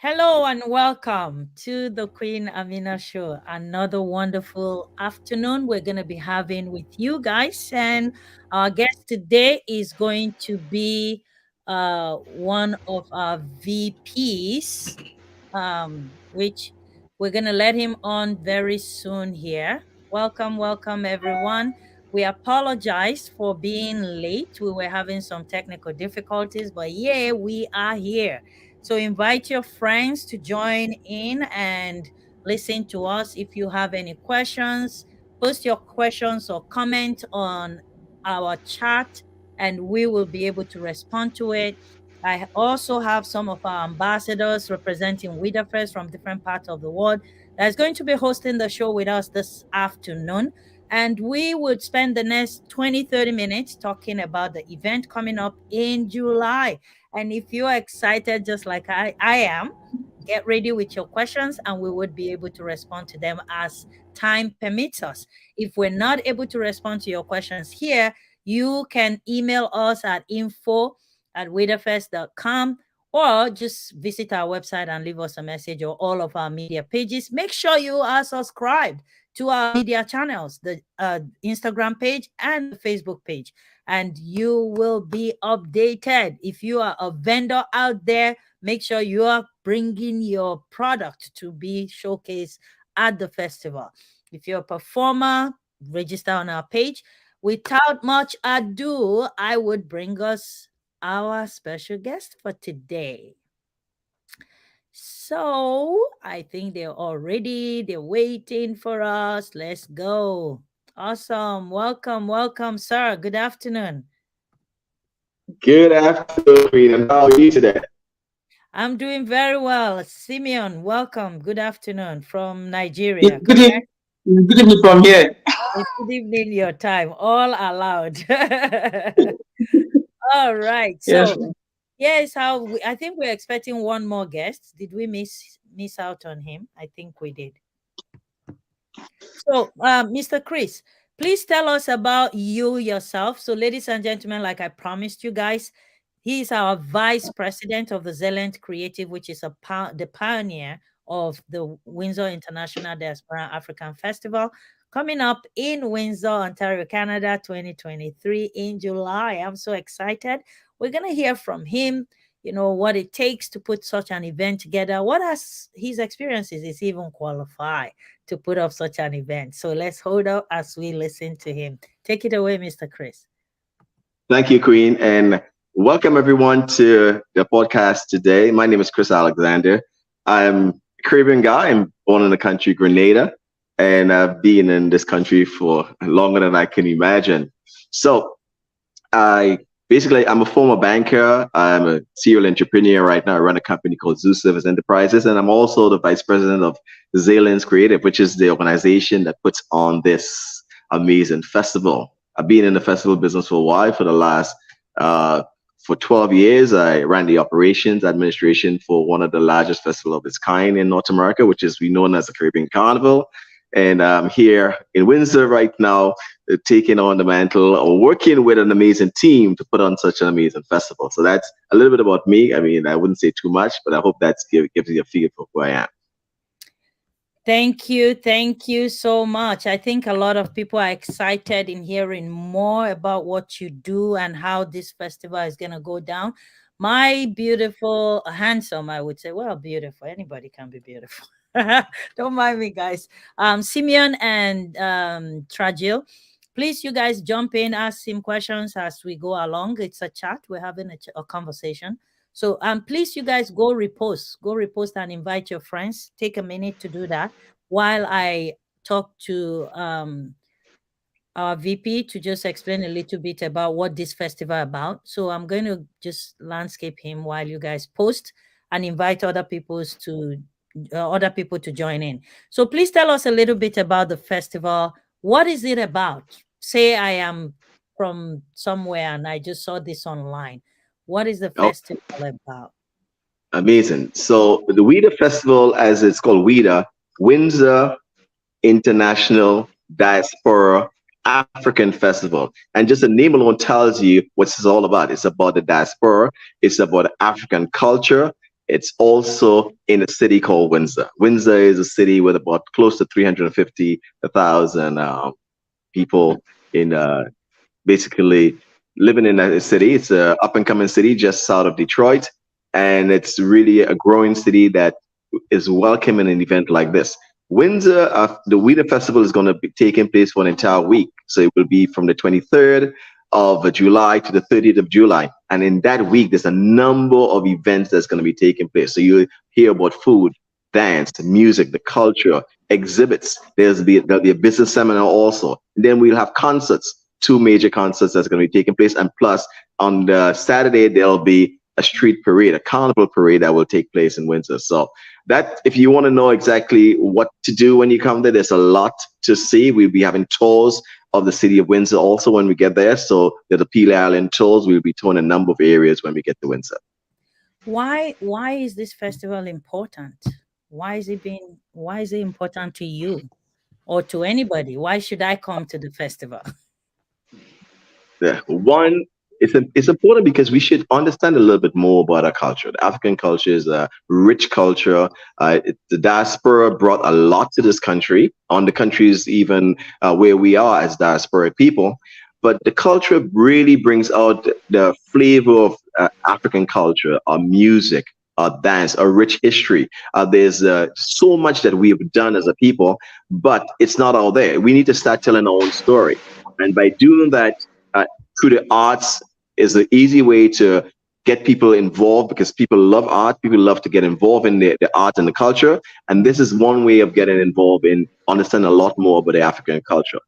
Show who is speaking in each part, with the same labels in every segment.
Speaker 1: Hello and welcome to the Queen Amina Show. Another wonderful afternoon we're going to be having with you guys. And our guest today is going to be one of our VPs, which we're going to let him on very soon here. Welcome, welcome, everyone. We apologize for being late. We were having some technical difficulties, but yeah, we are here. So invite your friends to join in and listen to us. If you have any questions, post your questions or comment on our chat and we will be able to respond to it. I also have some of our ambassadors representing Widafest from different parts of the world that's going to be hosting the show with us this afternoon. And we would spend the next 20-30 minutes talking about the event coming up in July. And if you're excited, just like I am, get ready with your questions and we would be able to respond to them as time permits us. If we're not able to respond to your questions here, you can email us at info@widafest.com or just visit our website and leave us a message or all of our media pages. Make sure you are subscribed to our media channels, the Instagram page and the Facebook page, and you will be updated. If you are a vendor out there, make sure you are bringing your product to be showcased at the festival. If you're a performer, register on our page. Without much ado, I would bring us our special guest for today. So I think they're all ready. They're waiting for us. Let's go. Awesome. Welcome, welcome, sir. Good afternoon.
Speaker 2: Good afternoon, Queen, and how are you today?
Speaker 1: I'm doing very well. Simeon, welcome. Good afternoon from
Speaker 3: Yeah,
Speaker 1: Nigeria,
Speaker 3: good evening.
Speaker 1: correct?
Speaker 3: Good evening from here.
Speaker 1: It's good evening your time. All allowed. All right.
Speaker 3: Yes.
Speaker 1: So yes, I think we're expecting one more guest. Did we miss out on him? I think we did. So, Mr. Chris, please tell us about you yourself. So, ladies and gentlemen, like I promised you guys, he is our vice president of the Zealand Creative, which is the pioneer of the Windsor International Diaspora African Festival, coming up in Windsor, Ontario, Canada, 2023 in July. I'm so excited. We're going to hear from him, what it takes to put such an event together. What has his experiences is even qualified to put up such an event. So let's hold up as we listen to him. Take it away, Mr. Chris.
Speaker 2: Thank you, Queen, and welcome everyone to the podcast today. My name is Chris Alexander. I'm a Caribbean guy. I'm born in the country Grenada, and I've been in this country for longer than I can imagine. So I'm a former banker. I'm a serial entrepreneur right now. I run a company called Zoo Service Enterprises, and I'm also the vice president of Zealand's Creative, which is the organization that puts on this amazing festival. I've been in the festival business for a while. For 12 years, I ran the operations administration for one of the largest festivals of its kind in North America, which is known as the Caribbean Carnival. And I'm here in Windsor right now, taking on the mantle or working with an amazing team to put on such an amazing festival. So that's a little bit about me. I mean, I wouldn't say too much, but I hope that gives you a feel for who I am.
Speaker 1: Thank you. Thank you so much. I think a lot of people are excited in hearing more about what you do and how this festival is going to go down. My beautiful, handsome, I would say, well, beautiful. Anybody can be beautiful. Don't mind me, guys. Simeon and Tragil, please, you guys jump in, ask him questions as we go along. It's a chat. We're having a conversation. So please, you guys go repost and invite your friends. Take a minute to do that while I talk to our VP to just explain a little bit about what this festival about. So I'm going to just landscape him while you guys post and invite other people to join in. So please tell us a little bit about the festival. What is it about? Say I am from somewhere and I just saw this online. What is the
Speaker 2: Oh,
Speaker 1: festival about?
Speaker 2: amazing. So the WIDA Festival, as it's called WIDA, Windsor International Diaspora African Festival. And just the name alone tells you what this is all about. It's about the diaspora. It's about African culture. it's also in a city called Windsor. Windsor is a city with about close to 350,000 people in basically living in that city. It's a up and coming city just south of Detroit, and it's really a growing city that is welcoming an event like this. Windsor, the Winter Festival is going to be taking place for an entire week. So it will be from the 23rd of July to the 30th of July. And in that week, there's a number of events that's going to be taking place. So you hear about food, dance, music, the culture, exhibits. There'll be a business seminar also. And then we'll have concerts, two major concerts that's going to be taking place. And plus, on the Saturday, there'll be a street parade, a carnival parade that will take place in Windsor. So that, if you want to know exactly what to do when you come there, there's a lot to see. We'll be having tours of the city of Windsor also when we get there. So there's the Peel Island tours. We'll be touring a number of areas when we get to Windsor.
Speaker 1: Why is this festival important? Why is it important to you or to anybody? Why should I come to the festival?
Speaker 2: Yeah. One, it's important because we should understand a little bit more about our culture. The African culture is a rich culture. The diaspora brought a lot to this country, on the countries even where we are as diasporic people. But the culture really brings out the flavor of African culture, our music, our dance, our rich history. There's so much that we have done as a people, but it's not all there. We need to start telling our own story. And by doing that, uh, through the arts is the easy way to get people involved, because people love art. People love to get involved in the art and the culture. And this is one way of getting involved in understanding a lot more about the African culture.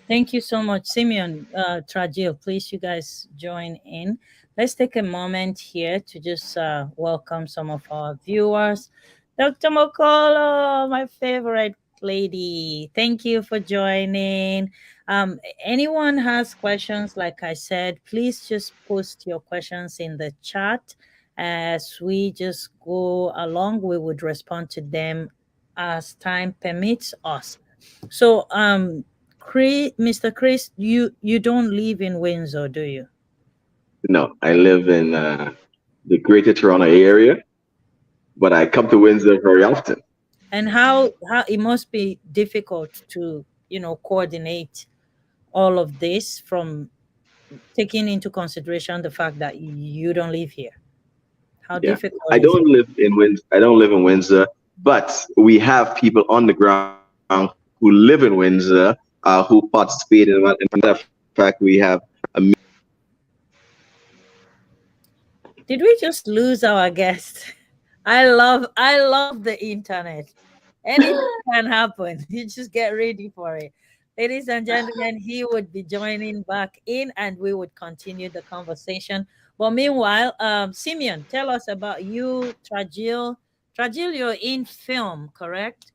Speaker 1: Thank you so much, Simeon, Trajil. Please, you guys join in. Let's take a moment here to just welcome some of our viewers. Dr. Mokolo, my favorite lady. Thank you for joining. Anyone has questions, like I said, please just post your questions in the chat. As we just go along, we would respond to them as time permits us. So, Mr. Chris, you don't live in Windsor, do you?
Speaker 2: No, I live in the Greater Toronto area, but I come to Windsor very often.
Speaker 1: And how it must be difficult to coordinate all of this, from taking into consideration the fact that you don't live here. How
Speaker 2: Yeah,
Speaker 1: difficult
Speaker 2: I
Speaker 1: is it?
Speaker 2: don't live in Windsor. I don't live in Windsor, but we have people on the ground who live in Windsor who participate in that. In matter of fact, we have a
Speaker 1: Did we just lose our guest? I love the internet. Anything can happen. You just get ready for it. Ladies and gentlemen, he would be joining back in and we would continue the conversation. But meanwhile, Simeon, tell us about you, Trajil. Trajil, you're in film, correct?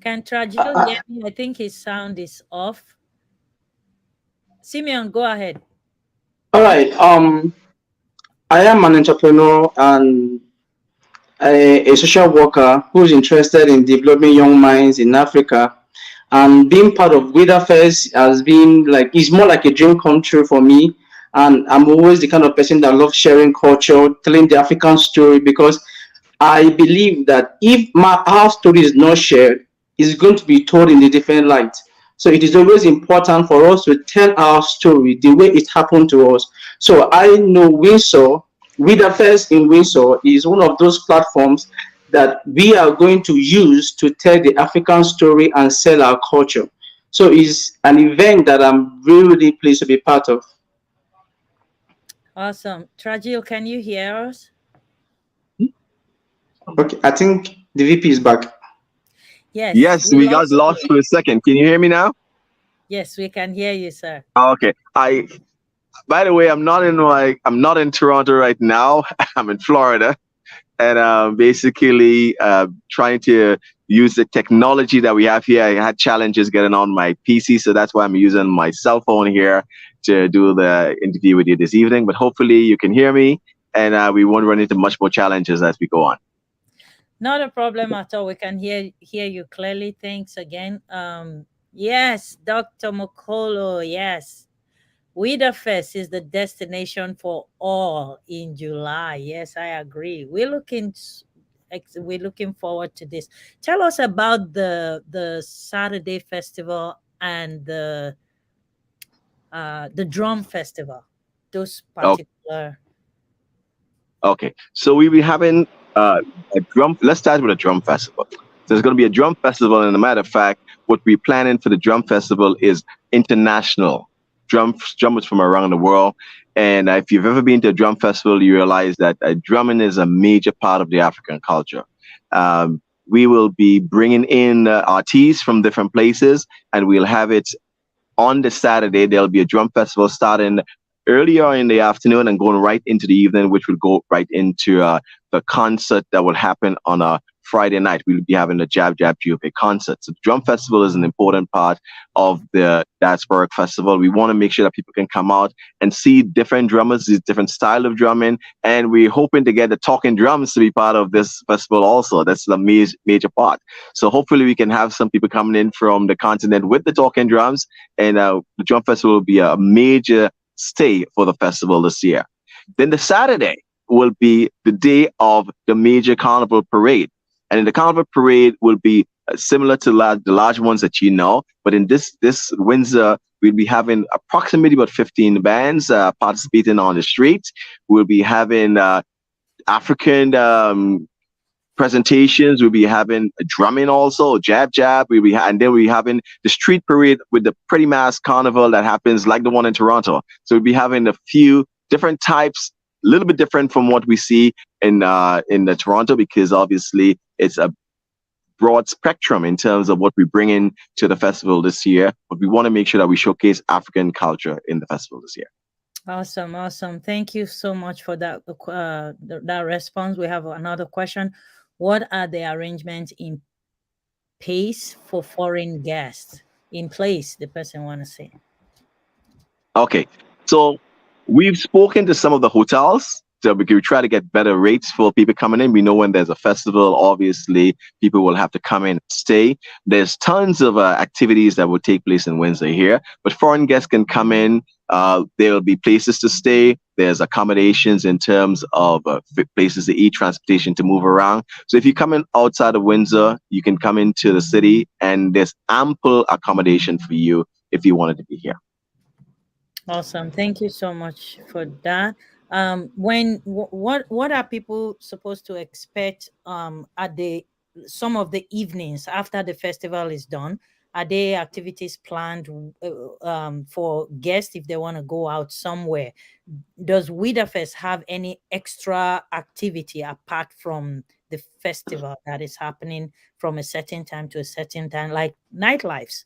Speaker 1: Can Trajil hear me? I think his sound is off. Simeon, go ahead.
Speaker 3: All right. I am an entrepreneur and a social worker who's interested in developing young minds in Africa. And being part of Widafest has been like, it's more like a dream come true for me. And I'm always the kind of person that loves sharing culture, telling the African story, because I believe that if our story is not shared, it's going to be told in a different light. So it is always important for us to tell our story the way it happened to us. So I know Windsor, With Affairs in Windsor is one of those platforms that we are going to use to tell the African story and sell our culture. So it's an event that I'm really, really pleased to be part of.
Speaker 1: Awesome. Trajil, can you hear us?
Speaker 3: Okay, I think the VP is back.
Speaker 1: Yes,
Speaker 2: yes,
Speaker 1: we
Speaker 2: we got
Speaker 1: lost
Speaker 2: lost
Speaker 1: you.
Speaker 2: for a second. Can you hear me now?
Speaker 1: Yes, we can hear you, sir.
Speaker 2: Okay. I By the way, I'm not in Toronto right now. I'm in Florida, and basically trying to use the technology that we have here. I had challenges getting on my PC, so that's why I'm using my cell phone here to do the interview with you this evening. But hopefully, you can hear me, and we won't run into much more challenges as we go on.
Speaker 1: Not a problem at all. We can hear you clearly. Thanks again. Yes, Dr. Mokolo. Yes, Widafest is the destination for all in July. Yes, I agree. We're looking forward to this. Tell us about the Saturday festival and the drum festival. Those particular.
Speaker 2: Okay, so we be having a drum. Let's start with a drum festival. So there's going to be a drum festival, and a matter of fact, what we're planning for the drum festival is international drummers from around the world. And if you've ever been to a drum festival, you realize that drumming is a major part of the African culture. We will be bringing in artists from different places, and we'll have it on the Saturday. There'll be a drum festival starting earlier in the afternoon and going right into the evening, which would go right into the concert that will happen on a Friday night. We'll be having the Jab Jab GOP concert. So the drum festival is an important part of the diasporic festival. We want to make sure that people can come out and see different drummers, these different style of drumming, and we're hoping to get the talking drums to be part of this festival also. That's the major part. So hopefully we can have some people coming in from the continent with the talking drums, and the drum festival will be a major stay for the festival this year. Then the Saturday will be the day of the major carnival parade. And in the carnival parade will be similar to the large ones that you know. But in this Windsor, we'll be having approximately about 15 bands participating on the street. We'll be having African presentations. We'll be having drumming also, jab jab. And then we'll be having the street parade with the Pretty Mass Carnival that happens like the one in Toronto. So we'll be having a few different types, a little bit different from what we see in the Toronto, because obviously it's a broad spectrum in terms of what we bring in to the festival this year. But we want to make sure that we showcase African culture in the festival this year.
Speaker 1: Awesome, awesome. Thank you so much for that response. We have another question. What are the arrangements in place for foreign guests? In place, the person want to say.
Speaker 2: Okay, so we've spoken to some of the hotels. So we can try to get better rates for people coming in. We know when there's a festival, obviously people will have to come in and stay. There's tons of activities that will take place in Windsor here, but foreign guests can come in. There'll be places to stay. There's accommodations in terms of places to eat, transportation to move around. So if you come in outside of Windsor, you can come into the city, and there's ample accommodation for you if you wanted to be here.
Speaker 1: Awesome. Thank you so much for that. What are people supposed to expect at the some of the evenings after the festival is done? Are there activities planned for guests if they want to go out somewhere? Does Widafest have any extra activity apart from the festival that is happening from a certain time to a certain time, like nightlives?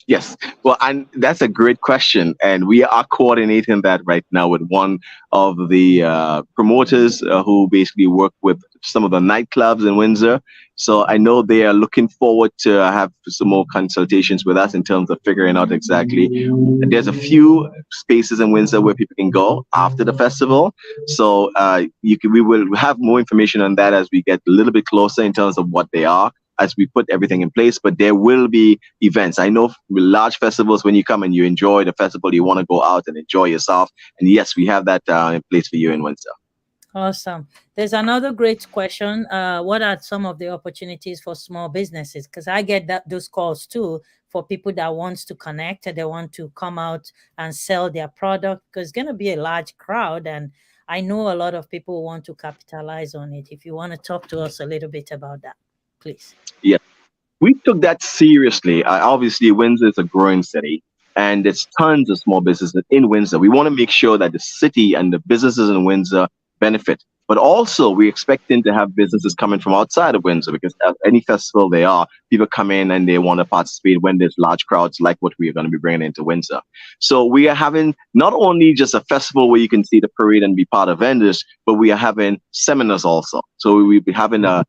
Speaker 2: Yes. Well, and that's a great question. And we are coordinating that right now with one of the promoters who basically work with some of the nightclubs in Windsor. So I know they are looking forward to have some more consultations with us in terms of figuring out exactly. There's a few spaces in Windsor where people can go after the festival. So we will have more information on that as we get a little bit closer in terms of what they are, as we put everything in place. But there will be events. I know with large festivals, when you come and you enjoy the festival, you want to go out and enjoy yourself. And yes, we have that in place for you in Windsor.
Speaker 1: Awesome. There's another great question. What are some of the opportunities for small businesses? Because I get those calls too, for people that wants to connect and they want to come out and sell their product, because it's going to be a large crowd, and I know a lot of people want to capitalize on it. If you want to talk to us a little bit about that, please.
Speaker 2: Yes, we took that seriously. Obviously, Windsor is a growing city, and there's tons of small businesses in Windsor. We want to make sure that the city and the businesses in Windsor benefit. But also, we're expecting to have businesses coming from outside of Windsor, because at any festival they are, people come in and they want to participate when there's large crowds like what we are going to be bringing into Windsor. So we are having not only just a festival where you can see the parade and be part of vendors, but we are having seminars also. So we'll be having a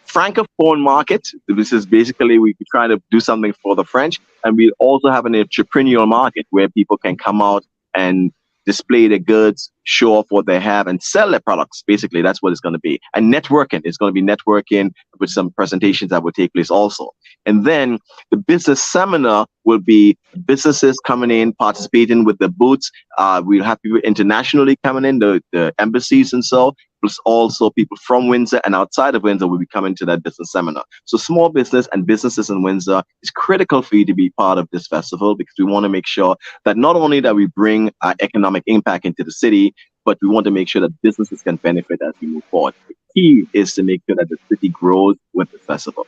Speaker 2: francophone market. This is basically we try to do something for the French, and we also have an entrepreneurial market where people can come out and display their goods, show off what they have and sell their products. Basically, that's what it's going to be. And networking is going to be networking with some presentations that will take place also. And then the business seminar will be businesses coming in, participating with the booths. We'll have people internationally coming in, the embassies and so, plus also people from Windsor and outside of Windsor will be coming to that business seminar. So small business and businesses in Windsor is critical for you to be part of this festival, because we want to make sure that not only that we bring economic impact into the city, but we want to make sure that businesses can benefit as we move forward. The key is to make sure that the city grows with the festival.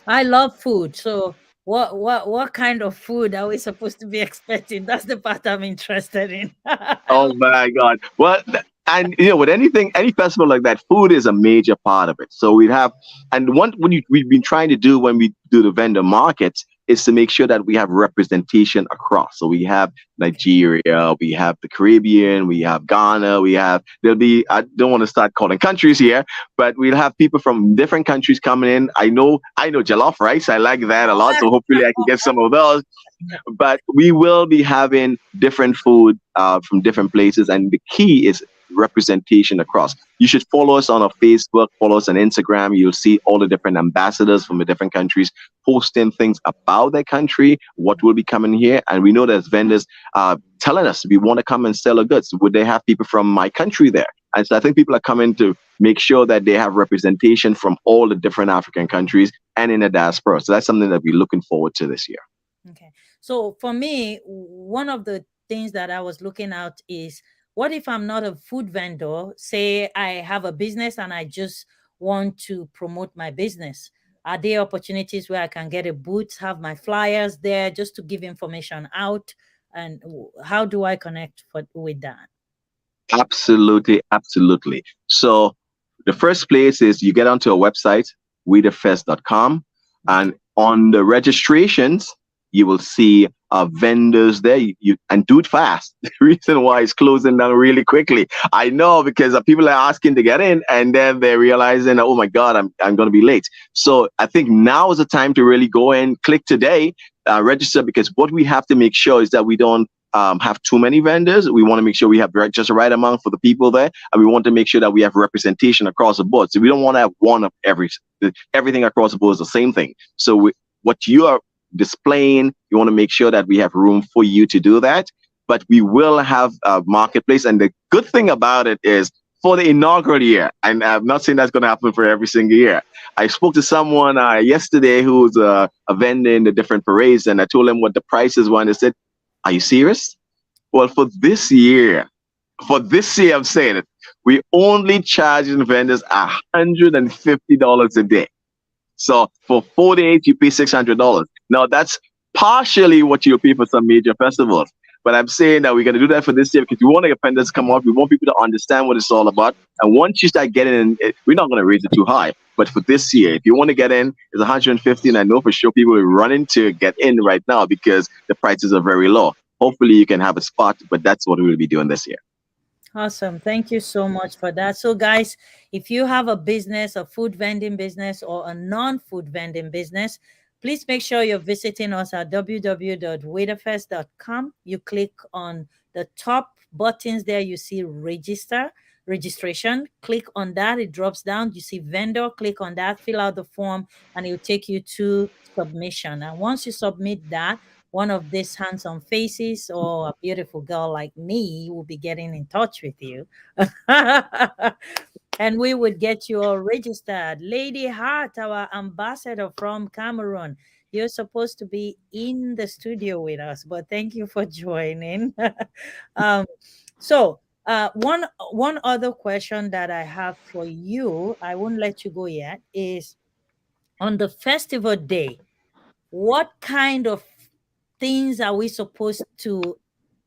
Speaker 1: I love food. So what kind of food are we supposed to be expecting? That's the part I'm interested in. I
Speaker 2: Oh
Speaker 1: love
Speaker 2: my God. Well, and with anything, any festival like that, food is a major part of it. So we have, and we've been trying to do when we do the vendor markets is to make sure that we have representation across. So we have Nigeria, we have the Caribbean, we have Ghana, there'll be, I don't want to start calling countries here, but we'll have people from different countries coming in. I know jollof rice. I like that a lot. So hopefully I can get some of those. But we will be having different food from different places, and the key is representation across. You should follow us on our Facebook, follow us on Instagram. You'll see all the different ambassadors from the different countries posting things about their country, what will be coming here. And we know there's vendors telling us we want to come and sell our goods. Would they have people from my country there? And so I think people are coming to make sure that they have representation from all the different African countries and in the diaspora. So that's something that we're looking forward to this year.
Speaker 1: Okay. So for me, one of the things that I was looking at is, what if I'm not a food vendor? Say I have a business and I just want to promote my business. Are there opportunities where I can get a booth, have my flyers there just to give information out? And how do I connect with that?
Speaker 2: Absolutely, absolutely. So the first place is you get onto a website, widafest.com, and on the registrations, you will see vendors there. You and do it fast. The reason why it's closing down really quickly, I know, because people are asking to get in, and then they're realizing, oh my God, I'm going to be late. So I think now is the time to really go in, click today, register, because what we have to make sure is that we don't have too many vendors. We want to make sure we have just the right amount for the people there, and we want to make sure that we have representation across the board. So we don't want to have one of everything across the board is the same thing. So what you are displaying, you want to make sure that we have room for you to do that. But we will have a marketplace, and the good thing about it is for the inaugural year, and I'm not saying that's going to happen for every single year. I spoke to someone yesterday who's a vendor in the different parades, and I told them what the prices were, and they said, "Are you serious?" Well, for this year, I'm saying it, we only charging vendors $150 a day. So for 4 days, you pay $600. Now that's partially what you pay for some major festivals. But I'm saying that we're going to do that for this year because we want the vendors to come out. We want people to understand what it's all about. And once you start getting in, we're not going to raise it too high. But for this year, if you want to get in, it's 150. And I know for sure people are running to get in right now because the prices are very low. Hopefully you can have a spot, but that's what we will be doing this year.
Speaker 1: Awesome. Thank you so much for that. So, guys, if you have a business, a food vending business, or a non food vending business, please make sure you're visiting us at www.widafest.com. You click on the top buttons there, you see registration. Click on that, it drops down. You see vendor, click on that, fill out the form, and it will take you to submission. And once you submit that, one of these handsome faces or a beautiful girl like me will be getting in touch with you. And we would get you all registered. Lady Hart, our ambassador from Cameroon, you're supposed to be in the studio with us, but thank you for joining. um, so one other question that I have for you, I won't let you go yet, is on the festival day, what kind of things are we supposed to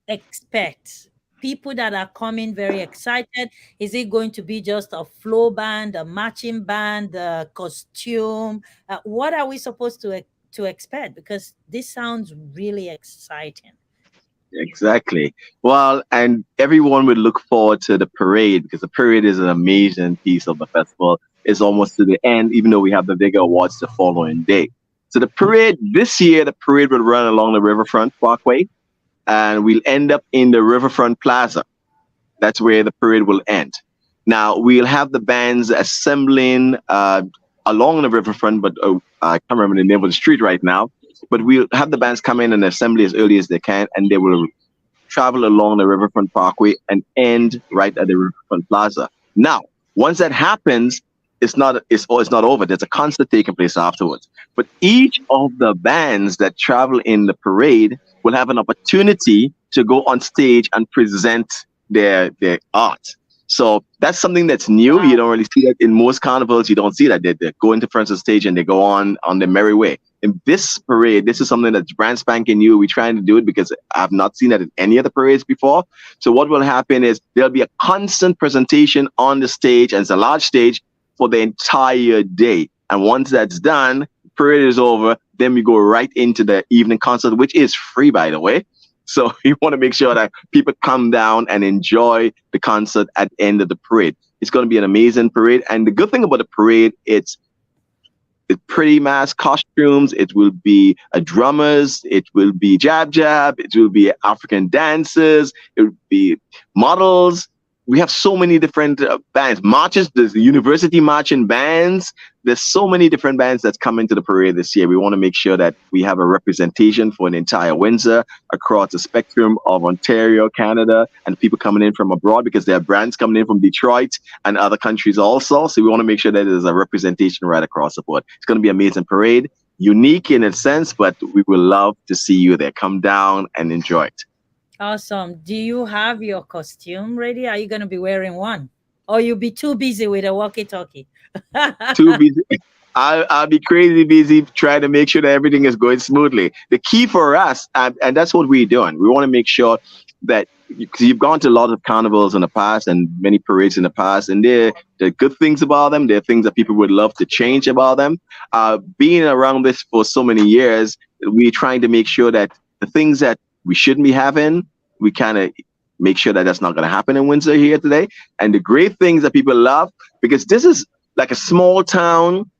Speaker 1: expect? People that are coming very excited. Is it going to be just a flow band, a marching band, a costume? What are we supposed to expect? Because this sounds really exciting.
Speaker 2: Exactly. Well, and everyone would look forward to the parade because the parade is an amazing piece of the festival. It's almost to the end, even though we have the bigger awards the following day. So the parade this year, the parade will run along the Riverfront Parkway, and we'll end up in the Riverfront Plaza. That's where the parade will end. Now we'll have the bands assembling along the riverfront, but I can't remember the name of the street right now. But we'll have the bands come in and assembly as early as they can, and they will travel along the Riverfront Parkway and end right at the Riverfront Plaza. Now, once that happens, it's not over. There's a concert taking place afterwards. But each of the bands that travel in the parade will have an opportunity to go on stage and present their art. So that's something that's new. You
Speaker 1: Wow.
Speaker 2: don't really see that in most carnivals. You don't see that they go into front of the stage and they go on their merry way. In this parade, this is something that's brand spanking new. We're trying to do it because I've not seen that in any other parades before. So what will happen is there'll be a constant presentation on the stage, and it's a large stage for the entire day. And once that's done, parade is over. Then we go right into the evening concert, which is free, by the way. So you want to make sure that people come down and enjoy the concert at the end of the parade. It's going to be an amazing parade. And the good thing about the parade, it's pretty mass costumes. It will be a drummers. It will be jab jab. It will be African dancers. It will be models. We have so many different bands, marches. There's the university marching bands. There's so many different bands that's coming to the parade this year. We want to make sure that we have a representation for an entire Windsor across the spectrum of Ontario, Canada, and people coming in from abroad, because there are brands coming in from Detroit and other countries also. So we want to make sure that there's a representation right across the board. It's going to be an amazing parade, unique in a sense, but we will love to see you there. Come down and enjoy it.
Speaker 1: Awesome. Do you have your costume ready? Are you going to be wearing one? Or you'll be too busy with a walkie-talkie?
Speaker 2: Too busy. I'll be crazy busy trying to make sure that everything is going smoothly. The key for us, and that's what we're doing, we want to make sure that, because you've gone to a lot of carnivals in the past and many parades in the past, and there are good things about them. There are things that people would love to change about them. Being around this for so many years, we're trying to make sure that the things that we shouldn't be having, we kind of make sure that that's not going to happen in Windsor here today. And the great things that people love, because this is like a small town,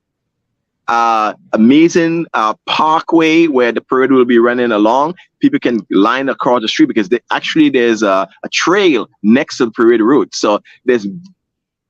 Speaker 2: amazing parkway where the parade will be running along. People can line across the street because there's a trail next to the parade route. So there's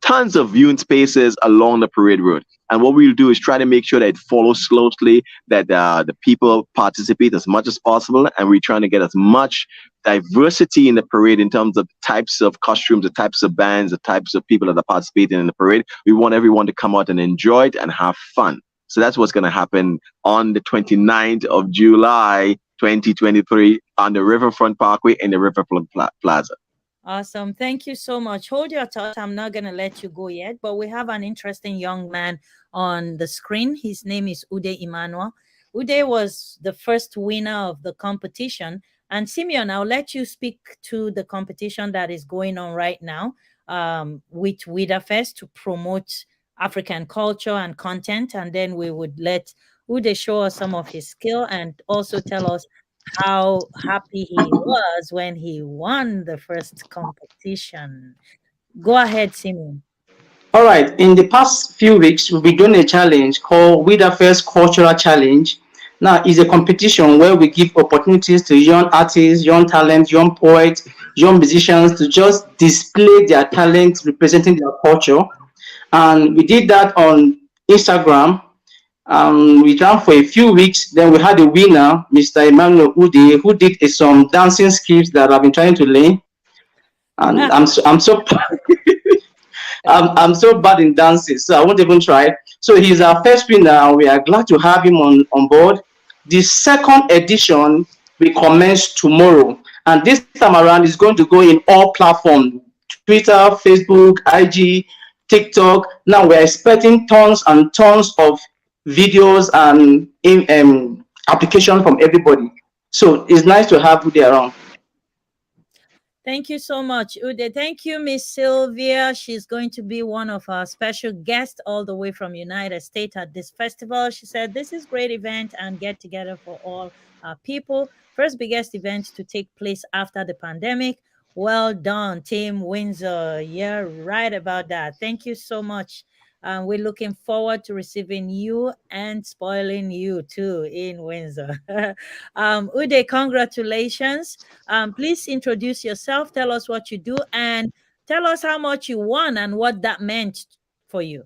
Speaker 2: tons of viewing spaces along the parade route. And what we'll do is try to make sure that it follows closely, that the people participate as much as possible. And we're trying to get as much diversity in the parade in terms of types of costumes, the types of bands, the types of people that are participating in the parade. We want everyone to come out and enjoy it and have fun. So that's what's going to happen on the 29th of July, 2023 on the Riverfront Parkway in the Riverfront Plaza.
Speaker 1: Awesome. Thank you so much. Hold your thought. I'm not going to let you go yet, but we have an interesting young man on the screen. His name is Ude Emmanuel. Ude was the first winner of the competition. And Simeon, I'll let you speak to the competition that is going on right now with Widafest to promote African culture and content. And then we would let Ude show us some of his skill and also tell us how happy he was when he won the first competition. Go ahead, Simon.
Speaker 3: All right. In the past few weeks, we've been doing a challenge called Widafest Cultural Challenge. Now, it's a competition where we give opportunities to young artists, young talents, young poets, young musicians to just display their talents representing their culture. And we did that on Instagram. We ran for a few weeks. Then we had a winner, Mr. Emmanuel Ude, who did some dancing skills that I've been trying to learn. And I'm so bad in dancing, so I won't even try. So he's our first winner, and we are glad to have him on board. The second edition will commence tomorrow, and this time around is going to go in all platforms: Twitter, Facebook, IG, TikTok. Now we're expecting tons and tons of videos and applications from everybody. So it's nice to have you there around.
Speaker 1: Thank you so much, Ude. Thank you, Miss Sylvia. She's going to be one of our special guests all the way from United States at this festival. She said this is great event and get together for all people. First biggest event to take place after the pandemic. Well done, Team Windsor. Yeah, right about that. Thank you so much. We're looking forward to receiving you and spoiling you too in Windsor. Ude, congratulations. Please introduce yourself, tell us what you do, and tell us how much you won and what that meant for you.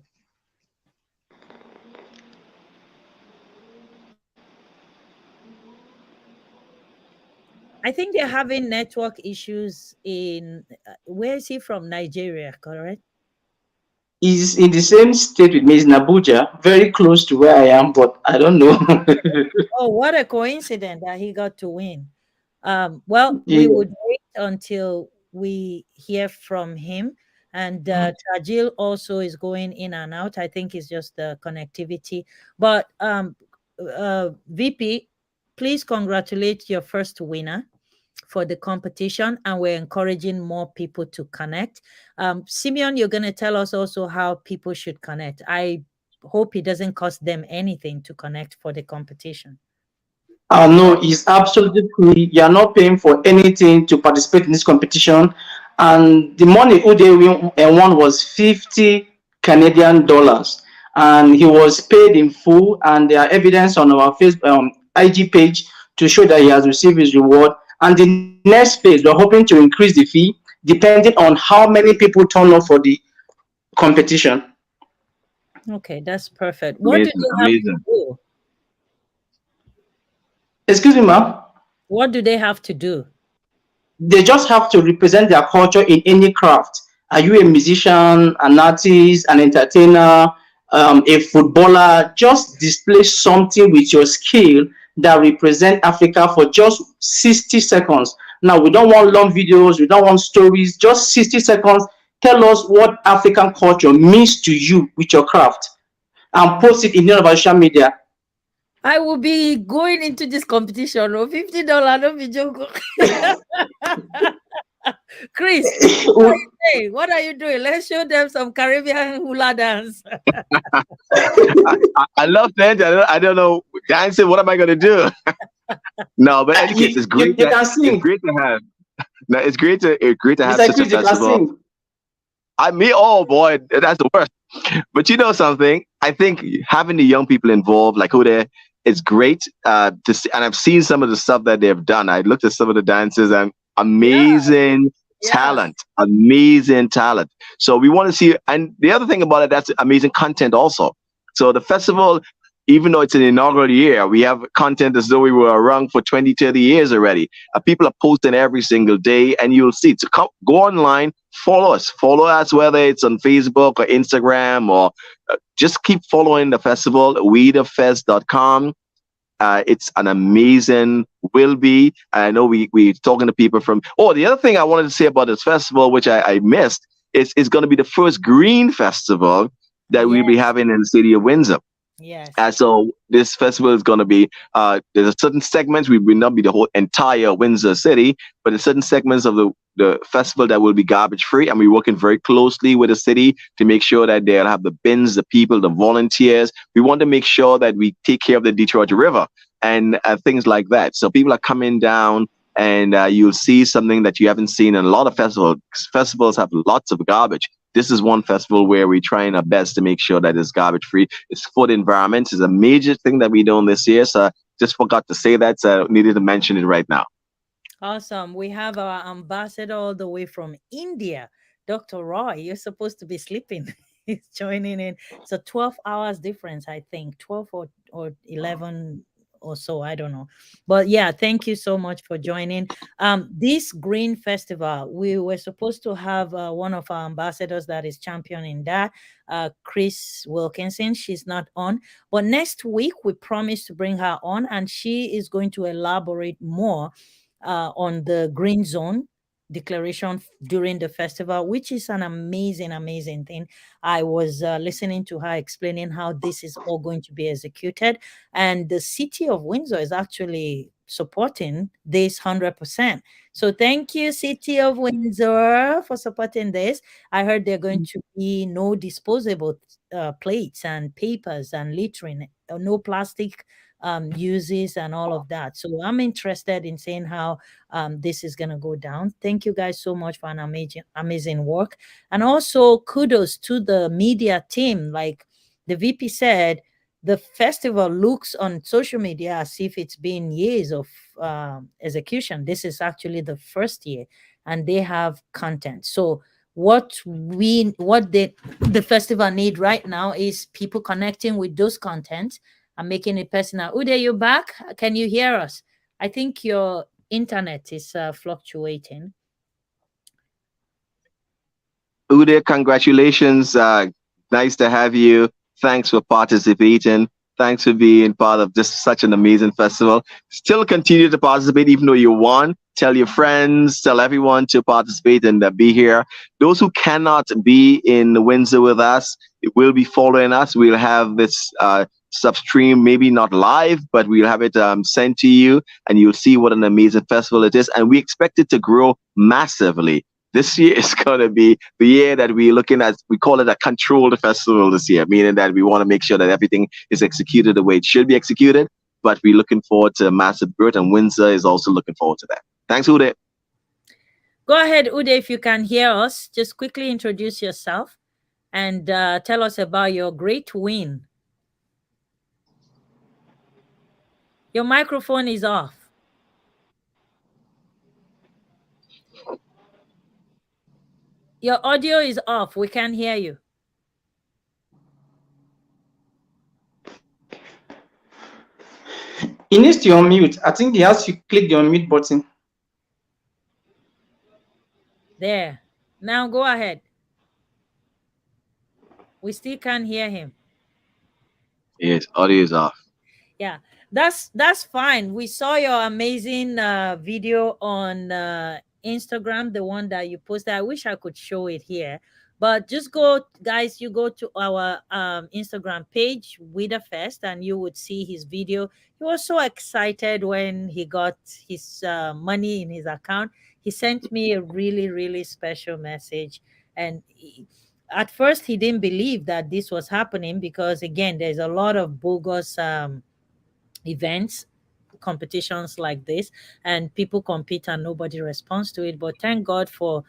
Speaker 1: I think they're having network issues in where is he from? Nigeria, correct?
Speaker 3: He's in the same state with me. He's in Abuja, very close to where I am, but I don't know.
Speaker 1: Oh, what a coincidence that he got to win. Well, we
Speaker 3: Yeah.
Speaker 1: would wait until we hear from him. And Tajil also is going in and out. I think it's just the connectivity. But VP, please congratulate your first winner for the competition, and we're encouraging more people to connect. Simeon, you're going to tell us also how people should connect. I hope it doesn't cost them anything to connect for the competition.
Speaker 3: No, it's absolutely free. You are not paying for anything to participate in this competition. And the money Ude won was 50 Canadian dollars. And he was paid in full. And there are evidence on our Facebook, IG page to show that he has received his reward. And the next phase, we're hoping to increase the fee depending on how many people turn up for the competition.
Speaker 1: Okay, that's perfect. What do
Speaker 2: Amazing,
Speaker 1: they have to
Speaker 2: amazing.
Speaker 1: do?
Speaker 3: Excuse me, ma'am.
Speaker 1: What do they have to do?
Speaker 3: They just have to represent their culture in any craft. Are you a musician, an artist, an entertainer, a footballer? Just display something with your skill that represent Africa for just 60 seconds. Now, we don't want long videos, we don't want stories, just 60 seconds. Tell us what African culture means to you with your craft and post it in one of our social media.
Speaker 1: I will be going into this competition. Oh, $50, don't be joking. Chris, what are you saying? What are you doing? Let's show them some Caribbean hula dance.
Speaker 2: I love that. I don't know. Dancing, what am I going to do? No, but any case,
Speaker 3: You can
Speaker 2: it's
Speaker 3: sing.
Speaker 2: great to have. No, it's great to have
Speaker 3: Mr.
Speaker 2: such a
Speaker 3: Chris, you can
Speaker 2: festival.
Speaker 3: sing.
Speaker 2: Oh boy, that's the worst. But you know something? I think having the young people involved, like who they, is great. To see, and I've seen some of the stuff that they've done. I looked at some of the dances and
Speaker 1: Yeah,
Speaker 2: amazing
Speaker 1: yeah.
Speaker 2: amazing talent. So we want to see, and the other thing about it, that's amazing content also. So the festival, even though it's an inaugural year, we have content as though we were around for 20, 30 years already. People are posting every single day, and you'll see. So go online, follow us, whether it's on Facebook or Instagram, or just keep following the festival, Widafest.com. It's an amazing, will be. I know we talking to people from. Oh, the other thing I wanted to say about this festival, which I missed, is it's going to be the first green festival that we'll be
Speaker 1: Yes,
Speaker 2: having in the city of Windsor.
Speaker 1: yes.
Speaker 2: So this festival is going to be there's a certain segments, we will not be the whole entire Windsor city, but there's certain segments of the festival that will be garbage free, and we're working very closely with the city to make sure that they'll have the bins, the people, the volunteers. We want to make sure that we take care of the Detroit River and things like that. So people are coming down. And you'll see something that you haven't seen in a lot of festivals. Festivals have lots of garbage. This is one festival where we're trying our best to make sure that it's garbage free. It's for the environment. It's a major thing that we're doing this year. So I just forgot to say that. So I needed to mention it right now.
Speaker 1: Awesome. We have our ambassador all the way from India, Dr. Roy. You're supposed to be sleeping. He's joining in. So 12 hours difference, I think, 12 or 11 or so. I don't know. But yeah, thank you so much for joining. This Green Festival, we were supposed to have one of our ambassadors that is championing that, Chris Wilkinson. She's not on. But next week, we promise to bring her on, and she is going to elaborate more on the green zone declaration during the festival, which is an amazing, amazing thing. I was listening to her explaining how this is all going to be executed, and the city of Windsor is actually supporting this 100%. So thank you, City of Windsor, for supporting this. I heard they're going to be no disposable plates and papers and littering, no plastic uses and all of that. So I'm interested in seeing how this is going to go down. Thank you guys so much for an amazing work. And also kudos to the media team. Like the VP said, the festival looks on social media as if it's been years of execution. This is actually the first year, and they have content. So what the festival need right now is people connecting with those content and making it personal. Ude, you back? Can you hear us? I think your internet is fluctuating.
Speaker 2: Ude, congratulations. Nice to have you. Thanks for participating. Thanks for being part of this such an amazing festival. Still continue to participate even though you won. Tell your friends, tell everyone to participate and be here. Those who cannot be in Windsor with us will be following us. We'll have this substream, maybe not live, but we'll have it sent to you and you'll see what an amazing festival it is. And we expect it to grow massively. This year is going to be the year that we're looking at. We call it a controlled festival this year, meaning that we want to make sure that everything is executed the way it should be executed. But we're looking forward to massive growth, and Windsor is also looking forward to that. Thanks, Ude.
Speaker 1: Go ahead, Ude, if you can hear us. Just quickly introduce yourself and tell us about your great win. Your microphone is off. Your audio is off. We can't hear you.
Speaker 3: He needs to unmute. I think he has to click the unmute button.
Speaker 1: There. Now go ahead. We still can't hear him.
Speaker 2: Yes, audio is off.
Speaker 1: Yeah, that's fine. We saw your amazing video on Instagram, the one that you posted. I wish I could show it here, but just go, guys. You go to our Instagram page, Widafest, and you would see his video. He was so excited when he got his money in his account. He sent me a really, really special message, and at first he didn't believe that this was happening because again, there's a lot of bogus events, competitions like this, and people compete and nobody responds to it. But thank God for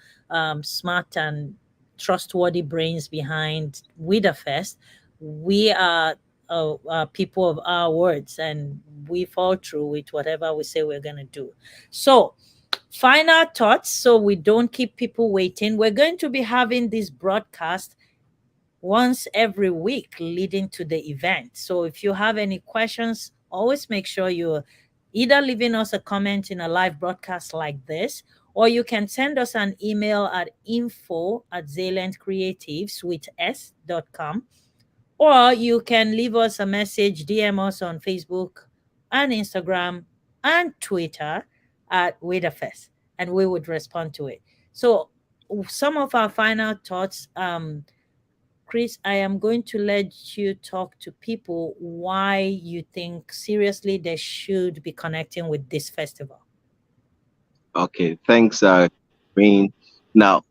Speaker 1: smart and trustworthy brains behind Widafest. We are people of our words, and we fall through with whatever we say we're going to do. So final thoughts, so we don't keep people waiting. We're going to be having this broadcast once every week leading to the event. So if you have any questions, always make sure you're either leaving us a comment in a live broadcast like this, or you can send us an email at info@zalentcreatives.com, or you can leave us a message, DM us on Facebook and Instagram and Twitter at Widafest, and we would respond to it. So some of our final thoughts, Chris, I am going to let you talk to people why you think seriously they should be connecting with this festival.
Speaker 2: Okay, thanks, Green. Now,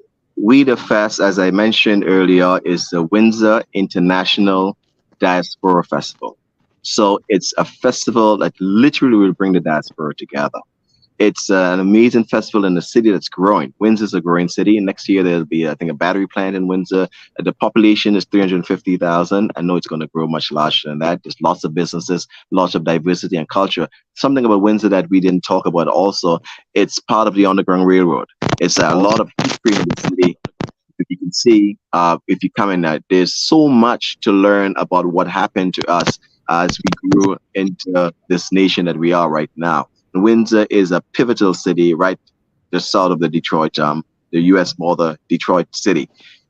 Speaker 2: Widafest, as I mentioned earlier, is the Windsor International Diaspora Festival. So it's a festival that literally will bring the diaspora together. It's an amazing festival in a city that's growing. Windsor's a growing city. Next year, there'll be, I think, a battery plant in Windsor. The population is 350,000. I know it's going to grow much larger than that. There's lots of businesses, lots of diversity and culture. Something about Windsor that we didn't talk about also, it's part of the Underground Railroad. It's a lot of history in the city. If you can see, if you come in, there's so much to learn about what happened to us as we grew into this nation that we are right now. Windsor is a pivotal city right just south of the Detroit, the U.S. border, Detroit city.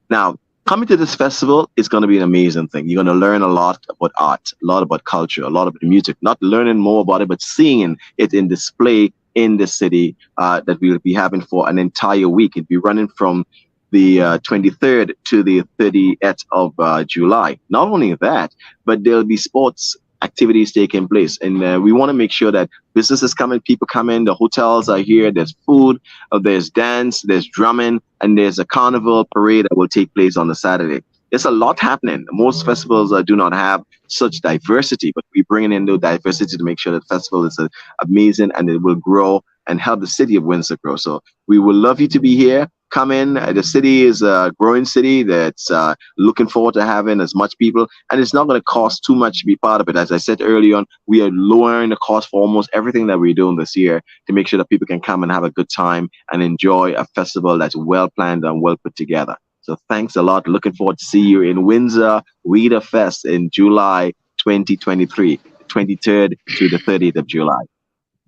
Speaker 2: Now, coming to this festival is going to be an amazing thing. You're going to learn a lot about art, a lot about culture, a lot about music, not learning more about it, but seeing it in display in the city that we'll be having for an entire week. It'll be running from the 23rd to the 30th of July. Not only that, but there'll be sports activities taking place, and we want to make sure that businesses come in, people come in, the hotels are here, there's food, there's dance, there's drumming, and there's a carnival parade that will take place on the Saturday. There's a lot happening. Most festivals do not have such diversity, but we're bringing in the diversity to make sure that the festival is amazing and it will grow and help the city of Windsor grow. So we would love you to be here. Come in. The city is a growing city that's looking forward to having as much people, and it's not going to cost too much to be part of it. As I said early on, we are lowering the cost for almost everything that we're doing this year to make sure that people can come and have a good time and enjoy a festival that's well planned and well put together. So thanks a lot. Looking forward to see you in Windsor Widafest in July 2023, 23rd to the 30th of July.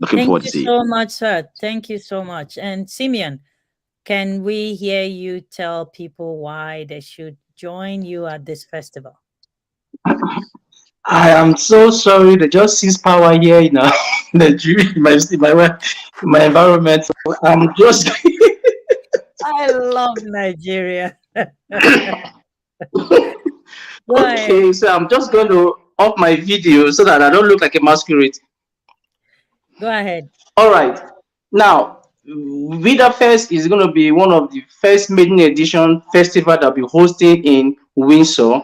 Speaker 2: Looking
Speaker 1: Thank
Speaker 2: forward to
Speaker 1: you
Speaker 2: see you.
Speaker 1: so much, sir. Thank you so much. And Simeon, can we hear you tell people why they should join you at this festival?
Speaker 3: I am so sorry. They just seized power here in Nigeria, in my environment. So I'm just
Speaker 1: I love Nigeria. Go ahead.
Speaker 3: okay. So I'm just going to up my video so that I don't look like a masquerade.
Speaker 1: Go ahead.
Speaker 3: All right. Now, Widafest is going to be one of the first maiden edition festival that will be hosting in Windsor,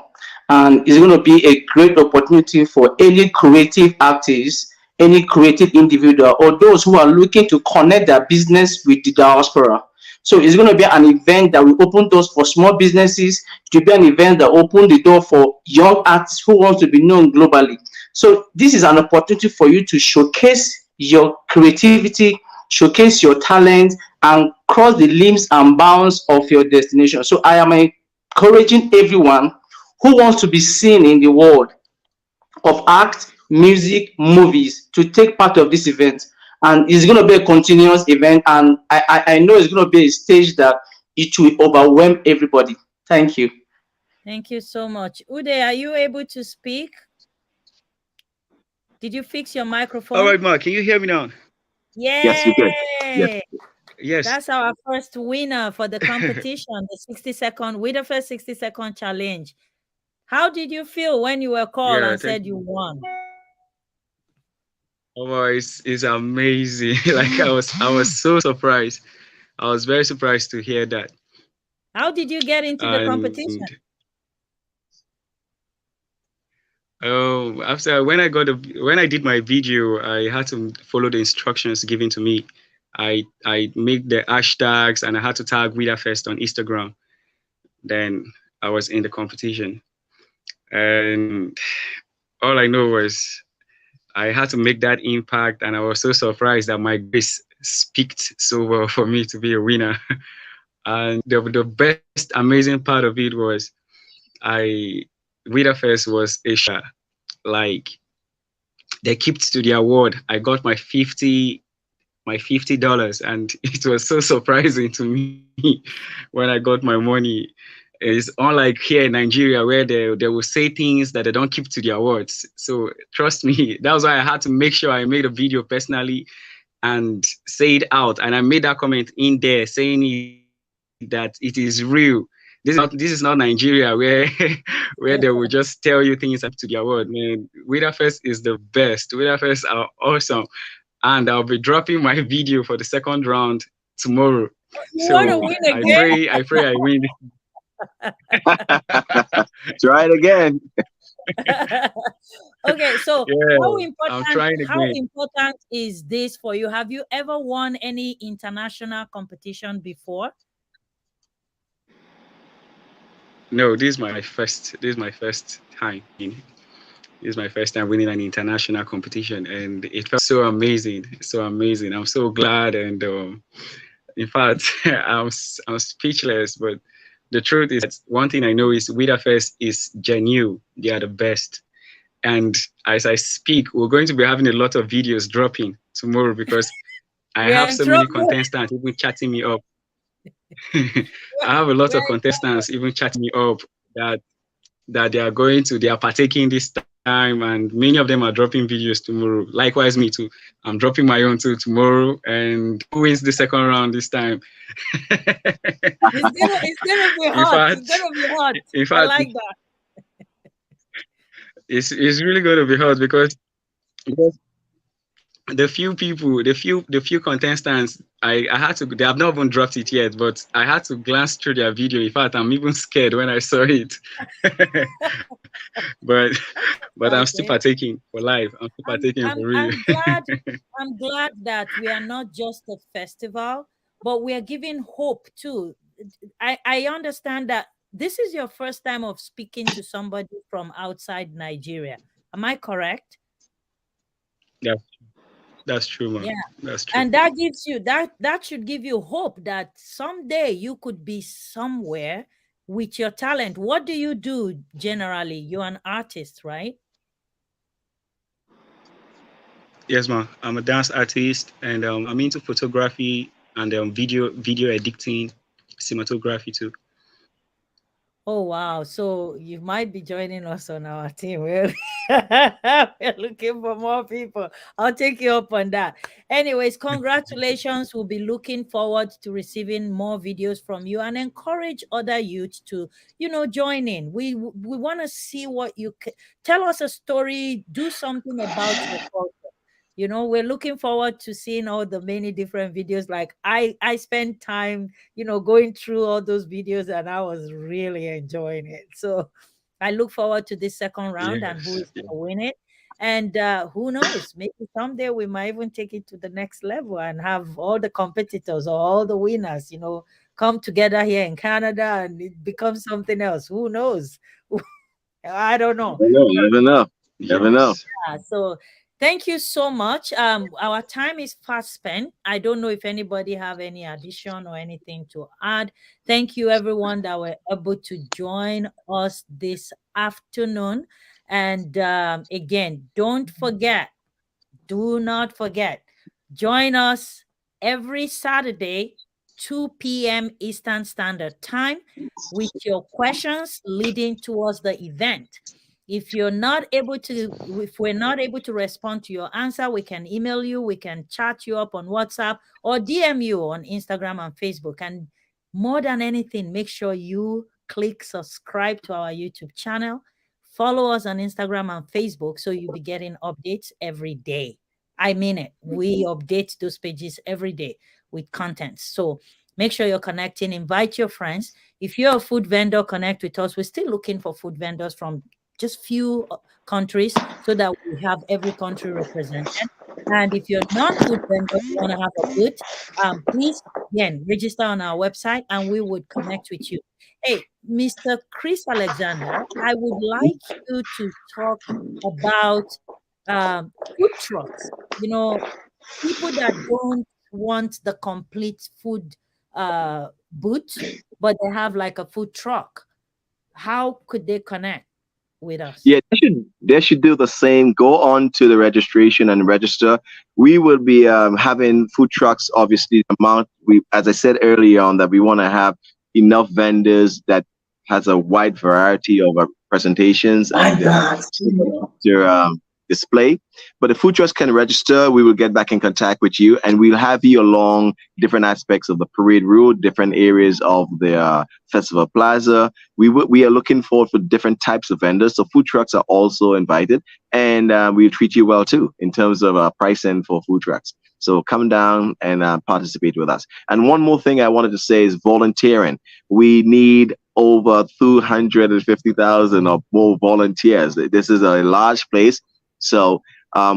Speaker 3: and it's going to be a great opportunity for any creative artist, any creative individual, or those who are looking to connect their business with the diaspora. So it's going to be an event that will open doors for small businesses. To be an event that open the door for young artists who want to be known globally. So this is an opportunity for you to showcase your creativity, showcase your talent, and cross the limbs and bounds of your destination. So I am encouraging everyone who wants to be seen in the world of art, music, movies to take part of this event. And it's going to be a continuous event, and I know it's going to be a stage that it will overwhelm everybody. Thank you.
Speaker 1: Thank you so much. Ude, are you able to speak? Did you fix your
Speaker 4: All
Speaker 1: microphone?
Speaker 4: right, Mark, can you hear me now?
Speaker 2: Yes, you could. Yes.
Speaker 1: Yay!
Speaker 4: Yes.
Speaker 1: That's our first winner for the competition, the 60-second, with the first 60-second challenge. How did you feel when you were called
Speaker 4: Yeah,
Speaker 1: and
Speaker 4: thank
Speaker 1: said you
Speaker 4: you.
Speaker 1: won?
Speaker 4: Oh, it's amazing. Like I was so surprised. I was very surprised to hear that.
Speaker 1: How did you get into the
Speaker 4: And
Speaker 1: competition?
Speaker 4: after when I did my video, I had to follow the instructions given to me. I made the hashtags and I had to tag Widafest on Instagram. Then I was in the competition, and all I know was I had to make that impact, and I was so surprised that my grace speaked so well for me to be a winner. And the best amazing part of it was I Widafest was Asia. Like they kept to their word. I got my $50, and it was so surprising to me when I got my money. It's unlike here in Nigeria where they will say things that they don't keep to their words. So trust me, that was why I had to make sure I made a video personally and say it out. And I made that comment in there saying it that it is real. This is not Nigeria where where they will just tell you things and keep to their word. Man, Widafest is the best. Widafest are awesome. And I'll be dropping my video for the second round tomorrow.
Speaker 1: You want to
Speaker 4: So
Speaker 1: win
Speaker 4: I
Speaker 1: again?
Speaker 4: pray, I pray I win.
Speaker 2: Try it again.
Speaker 1: Okay, so
Speaker 4: Yeah,
Speaker 1: how
Speaker 4: I'm
Speaker 1: important
Speaker 4: trying
Speaker 1: how
Speaker 4: again.
Speaker 1: important is this for you? Have you ever won any international competition before?
Speaker 4: No, this is my first. This is my first time. This is my first time winning an international competition, and it felt so amazing, so amazing. I'm so glad, and in fact, I'm speechless. But the truth is, that one thing I know is Widafest is genuine. They are the best. And as I speak, we're going to be having a lot of videos dropping tomorrow because I
Speaker 1: We are
Speaker 4: have
Speaker 1: in
Speaker 4: so many
Speaker 1: trouble.
Speaker 4: contestants even chatting me up. I have a lot
Speaker 1: We
Speaker 4: of
Speaker 1: are in
Speaker 4: contestants even chatting me up that they are partaking this time, and many of them are dropping videos tomorrow. Likewise, me too. I'm dropping my own too tomorrow. And who wins the second round this time?
Speaker 1: it's gonna be
Speaker 4: in
Speaker 1: hot. It's
Speaker 4: fact,
Speaker 1: gonna be hot.
Speaker 4: in
Speaker 1: I
Speaker 4: fact,
Speaker 1: like that.
Speaker 4: it's really going to be hard because the few people, the few contestants, I had to. They have not even dropped it yet, but I had to glance through their video. In fact, I'm even scared when I saw it. but but I'm still
Speaker 1: Okay.
Speaker 4: partaking for life. I'm still partaking for real.
Speaker 1: I'm glad that we are not just a festival, but we are giving hope too. I understand that this is your first time of speaking to somebody from outside Nigeria. Am I correct?
Speaker 4: Yeah, that's true, man.
Speaker 1: Yeah.
Speaker 4: That's true.
Speaker 1: And that gives you that should give you hope that someday you could be somewhere with your talent. What do you do generally? You're an artist, right?
Speaker 4: Yes, man. I'm a dance artist, and I'm into photography and video editing, cinematography too.
Speaker 1: Oh wow. So you might be joining us on our team. We're looking for more people. I'll take you up on that. Anyways, congratulations. We'll be looking forward to receiving more videos from you and encourage other youth to, join in. We want to see what you can tell us a story, do something about your culture. We're looking forward to seeing all the many different videos. Like I spent time going through all those videos and I was really enjoying it. So I look forward to this second round and who
Speaker 4: Yes.
Speaker 1: is going to win it. And who knows, maybe someday we might even take it to the next level and have all the competitors or all the winners, come together here in Canada and it becomes something else. Who knows? I don't know.
Speaker 2: Never know. Never know. Never know.
Speaker 4: Yes.
Speaker 1: So thank you so much. Our time is fast spent. I don't know if anybody have any addition or anything to add. Thank you everyone that were able to join us this afternoon. And again, don't forget, do not forget, join us every Saturday, 2 p.m. Eastern Standard Time, with your questions leading towards the event. If we're not able to respond to your answer, we can email you, we can chat you up on WhatsApp or DM you on Instagram and Facebook. And more than anything, make sure you click subscribe to our YouTube channel. Follow us on Instagram and Facebook so you'll be getting updates every day. I mean it. We update those pages every day with content. So make sure you're connecting, invite your friends. If you're a food vendor, connect with us. We're still looking for food vendors from just few countries so that we have every country represented. And if you're non-food vendor, you want to have a booth, please again register on our website and we would connect with you. Hey, Mr. Chris Alexander, I would like you to talk about food trucks. People that don't want the complete food booth, but they have like a food truck. How could they connect with us?
Speaker 2: Yeah, they should do the same. Go on to the registration and register. We will be having food trucks. Obviously, the amount we, as I said earlier on, that we want to have enough vendors that has a wide variety of presentations and their display. But the food trucks can register. We will get back in contact with you, and we'll have you along different aspects of the parade route, different areas of the festival plaza. We are looking forward for different types of vendors. So food trucks are also invited, and we'll treat you well too in terms of pricing for food trucks. So come down and participate with us. And one more thing I wanted to say is volunteering. We need over 250,000 or more volunteers. This is a large place, so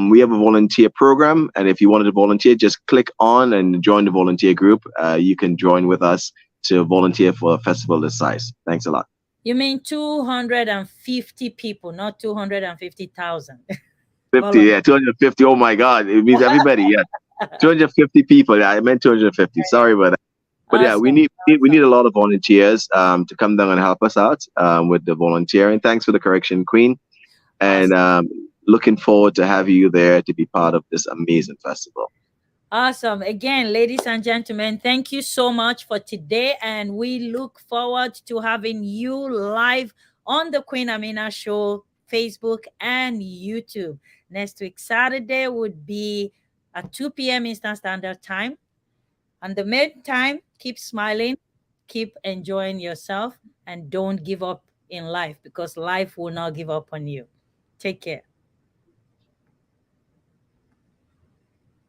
Speaker 2: we have a volunteer program, and if you wanted to volunteer, just click on and join the volunteer group. You can join with us to volunteer for a festival this size. Thanks a lot.
Speaker 1: You mean 250 people, not 250,000
Speaker 2: 50,
Speaker 1: volunteers.
Speaker 2: yeah, 250. Oh my God, it means everybody. Yeah, 250 people. Yeah, I meant 250. Sorry about that. But yeah, we
Speaker 1: Awesome.
Speaker 2: need we need a lot of volunteers to come down and help us out with the volunteering. Thanks for the correction, Queen. And
Speaker 1: Awesome.
Speaker 2: looking forward to have you there to be part of this amazing festival.
Speaker 1: Awesome. Again, ladies and gentlemen, thank you so much for today. And we look forward to having you live on the Queen Amina Show, Facebook and YouTube. Next week, Saturday, would be at 2 p.m. Eastern Standard Time. And the meantime, keep smiling, keep enjoying yourself, and don't give up in life because life will not give up on you. Take care.